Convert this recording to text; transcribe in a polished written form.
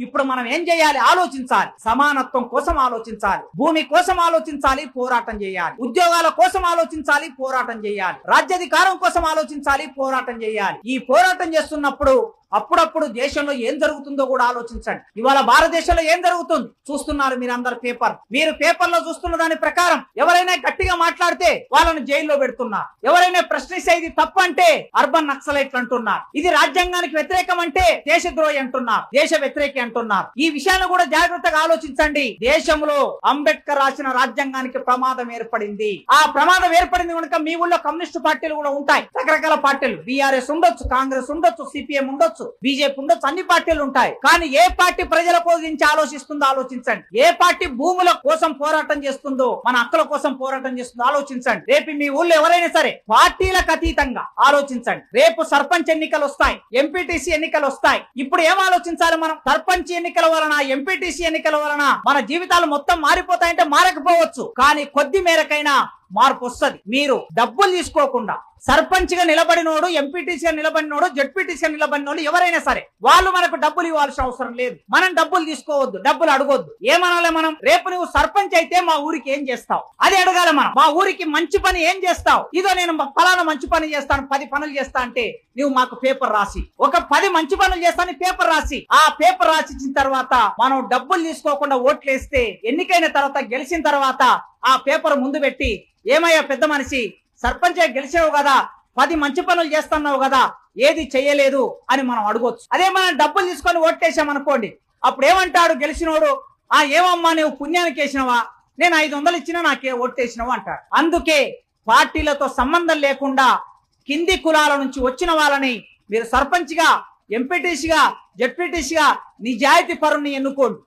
ఇప్పుడు మనం ఏం చేయాలి? ఆలోచించాలి. సమానత్వం కోసం ఆలోచించాలి, భూమి కోసం ఆలోచించాలి, పోరాటం చేయాలి, ఉద్యోగాల కోసం ఆలోచించాలి, పోరాటం చేయాలి, రాజ్యాధికారం కోసం ఆలోచించాలి, పోరాటం చేయాలి. ఈ పోరాటం చేస్తున్నప్పుడు అప్పుడప్పుడు దేశంలో ఏం జరుగుతుందో కూడా ఆలోచించండి. ఇవాళ భారతదేశంలో ఏం జరుగుతుంది చూస్తున్నారు మీరు అందరు. మీరు పేపర్లో చూస్తున్న దాని ప్రకారం ఎవరైనా గట్టిగా మాట్లాడితే వాళ్ళని జైల్లో పెడుతున్నారు. ఎవరైనా ప్రశ్నిస్తే ఇది తప్పు అంటే అర్బన్ నక్సలైట్లు అంటున్నారు. ఇది రాజ్యాంగానికి వ్యతిరేకం అంటే దేశద్రోహి అంటున్నారు, దేశ వ్యతిరేకి అంటున్నారు. ఈ విషయాన్ని కూడా జాగ్రత్తగా ఆలోచించండి. దేశంలో అంబేద్కర్ రాసిన రాజ్యాంగానికి ప్రమాదం ఏర్పడింది. ఆ ప్రమాదం ఏర్పడింది కనుక మీ ఊళ్ళో కమ్యూనిస్టు పార్టీలు కూడా ఉంటాయి, రకరకాల పార్టీలు. బీఆర్ఎస్ ఉండొచ్చు, కాంగ్రెస్ ఉండొచ్చు, సిపిఎం ఉండొచ్చు, బీజేపీ ఉండొచ్చు, అన్ని పార్టీలు ఉంటాయి. కానీ ఏ పార్టీ ప్రజల కోసం ఆలోచిస్తుందో ఆలోచించండి. ఏ పార్టీ భూముల కోసం పోరాటం చేస్తుందో, మన హక్కుల కోసం పోరాటం చేస్తుందో ఆలోచించండి. రేపు మీ ఊళ్ళో ఎవరైనా సరే పార్టీలకు అతీతంగా ఆలోచించండి. రేపు సర్పంచ్ ఎన్నికలు వస్తాయి, ఎంపీటీసీ ఎన్నికలు వస్తాయి. ఇప్పుడు ఏం ఆలోచించాలి మనం? సర్పంచ్ ఎన్నికల వలన, ఎంపీటీసీ ఎన్నికల వలన మన జీవితాలు మొత్తం మారిపోతాయంటే మారకపోవచ్చు, కానీ కొద్ది మేరకైనా మార్పు వస్తుంది. మీరు డబ్బులు తీసుకోకుండా సర్పంచ్ గా నిలబడినోడు, ఎంపీటీసీగా నిలబడినోడు, జడ్పీటీసీగా నిలబడినోడు ఎవరైనా సరే వాళ్ళు మనకు డబ్బులు ఇవ్వాల్సిన అవసరం లేదు. మనం డబ్బులు తీసుకోవద్దు, డబ్బులు అడగొద్దు. ఏమనాలి మనం? రేపు నువ్వు సర్పంచ్ అయితే మా ఊరికి ఏం చేస్తావు అది అడగాలి మనం. మా ఊరికి మంచి పని ఏం చేస్తావు? ఇదో నేను ఫలానా మంచి పని చేస్తాను, 10 పనులు చేస్తా అంటే నువ్వు మాకు పేపర్ రాసి, ఒక 10 మంచి పనులు చేస్తాను పేపర్ రాసి, ఆ పేపర్ రాసిచ్చిన తర్వాత మనం డబ్బులు తీసుకోకుండా ఓట్లేస్తే ఎన్నికైన తర్వాత గెలిచిన తర్వాత ఆ పేపర్ ముందు పెట్టి, ఏమయ్యా పెద్ద మనిషి, సర్పంచ్ గెలిచావు కదా, 10 మంచి పనులు చేస్తున్నావు కదా, ఏది చెయ్యలేదు అని మనం అడగొచ్చు. అదే మనం డబ్బులు తీసుకొని ఓట్టేసామనుకోండి, అప్పుడు ఏమంటాడు గెలిచినోడు? ఏమమ్మా నువ్వు పుణ్యానికి వేసినవా, నేను 500 ఇచ్చినా నాకే ఓట్టేసినావు అంటాడు. అందుకే పార్టీలతో సంబంధం లేకుండా కింది కులాల నుంచి వచ్చిన వాళ్ళని మీరు సర్పంచ్గా, ఎంపీటీసీగా, జడ్పీటీసీగా నిజాయితీ పరుని ఎన్నుకోండి.